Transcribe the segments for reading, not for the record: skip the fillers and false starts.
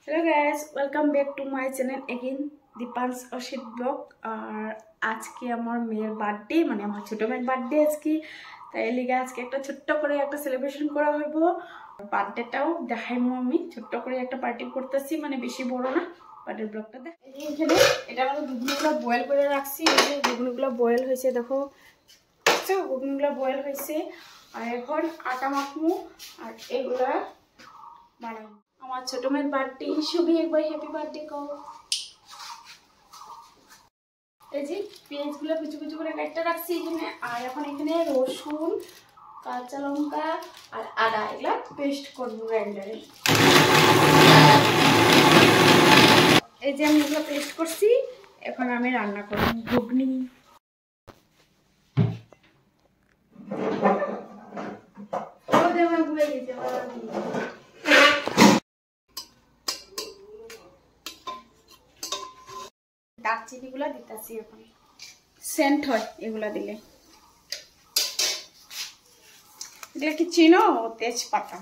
Hello guys, welcome back to my channel again Deepansh Ashit blog. और आज के আমার মেয়ের বার্থডে, মানে আমার ছোট মেয়ের বার্থডে আজকে, তাই লিগে আজকে একটা ছোট্ট করে একটা সেলিব্রেশন করা হইব। বার্থডেটাও দেখাইমু, আমি ছোট্ট করে একটা পার্টি করতেছি, মানে বেশি বড় না। বার্থডে ব্লগটা দেখ। এখানে এটা আমরা দুধগুলো বয়েল করে রাখছি, এই যে দুধগুলো বয়েল হয়েছে, দেখো দুধগুলো বয়েল হয়েছে। আর এখন আটা মাখমু আর এগুলা বানাবো। আমার ছোট মেয়ের বার্থডে হিসেবে একবার হ্যাপি বার্থডে কও। এই যে পেঁয়াজগুলো কুচু কুচু করে কাটতে রাখছি এখানে। আর এখন এখানে রসুন, কাঁচা লঙ্কা আর আদা এগুলা পেস্ট করবো গ্রাইন্ডারে। এই যে আমি এগুলো পেস্ট করছি, এখন আমি রান্না করবো ঘুগনি। দারচিনি গুলা দিতেছি, এখন সেন্ট হয় এগুলা দিলে। এগুলা কি চিনো? তেজপাতা।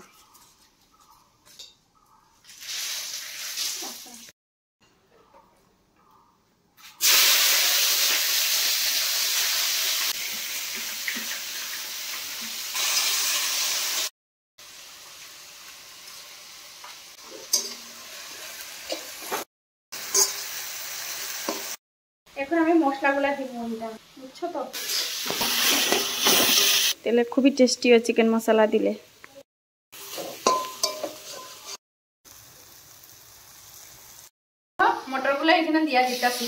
এখন আমি মশলাগুলা দিব, বুঝছো তো? তেলে খুবই টেস্টি হয় চিকেন মশলা দিলে। মটরগুলো এখানে দিয়া দিতেছি।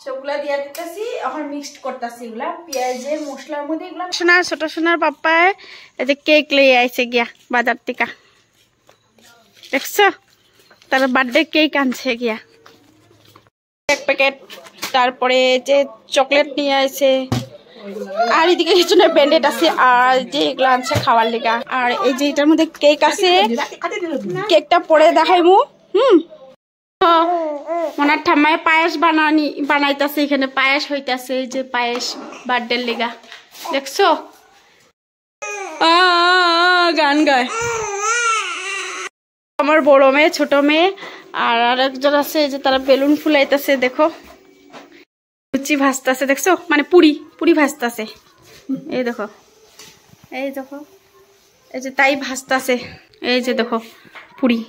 সবগুলা দিয়া দিতেছি, এখন মিক্সড করতেছি এগুলা পেঁয়াজের মশলার মধ্যে। এগুলা সোনার ছোট সোনার পাপ্পায় এই যে কেক লয়ে আইছে গিয়া বাজার থেকে, দেখছো? তার বার্থডে কেক আনছে গিয়া এক প্যাকেট। তারপরে যে চকলেট নিয়ে আসে, আর এদিকে কিছু না ব্যান্ডেড আছে, আর যে এগুলো আনছে খাওয়ার লেগা। আর এই যে এটার মধ্যে কেক আছে, কেকটা পরে দেখাইমু। ওনার ঠাম্মায় পায়েস বানাইতেছে, এখানে পায়েস হইতাছে, এই যে পায়েস বার্থডে লেগা, দেখছো? গান গায় আমার বড় মেয়ে, ছোট মেয়ে আর আরেকজন আছে, যে তারা বেলুন ফুলাইতেছে। দেখো লুচি ভাজতেছে, দেখছো? মানে পুরি ভাজতেছে। এই দেখো, এই দেখো, এই যে তাই ভাজতেছে। এই যে দেখো পুরি।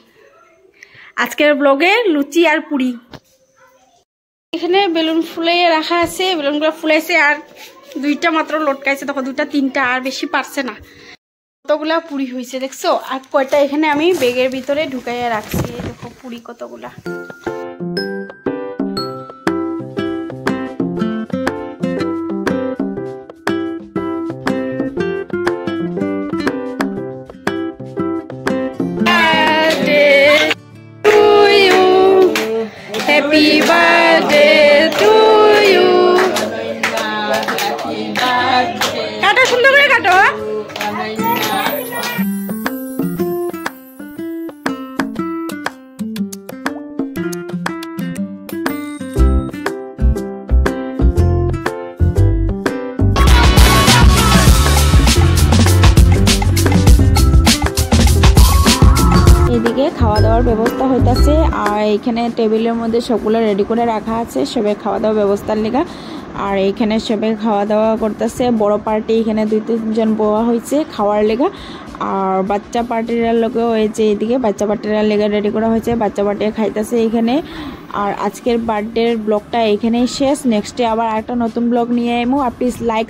আজকের ব্লগে লুচি আর পুরি। এখানে বেলুন ফুলাইয়ে রাখা আছে, বেলুনগুলো ফুলাইছে, আর দুইটা মাত্র লটকাইছে, দেখো দুইটা তিনটা, আর বেশি পারছে না। কতগুলা পুরি হয়েছে দেখছো? আর কয়টা এখানে আমি বেগের ভিতরে ঢুকাইয়া রাখছি। দেখো পুরি কতগুলা। Happy birthday to you. কাটো, সুন্দর করে কাটো। এদিকে খাওয়া দাওয়ার ব্যবস্থা হইতাছে, আর এখানে টেবিলের মধ্যে সবগুলো রেডি করে রাখা আছে সবাই খাওয়া দাওয়া ব্যবস্থার লেগা। আর এখানে সবাই খাওয়া দাওয়া করতেছে। বড় পার্টি এখানে 2-3 জন বওয়া হয়েছে খাওয়ার লেগা। আর বাচ্চা পার্টির লোকেও হয়েছে, এদিকে বাচ্চা পার্টির লেগা রেডি করা হয়েছে, বাচ্চা পার্টি খাইতেছে এখানে। আর আজকের বার্থডের ব্লগটা এখানেই শেষ। নেক্সটে আবার একটা নতুন ব্লগ নিয়ে আইমু। আর প্লিজ লাইক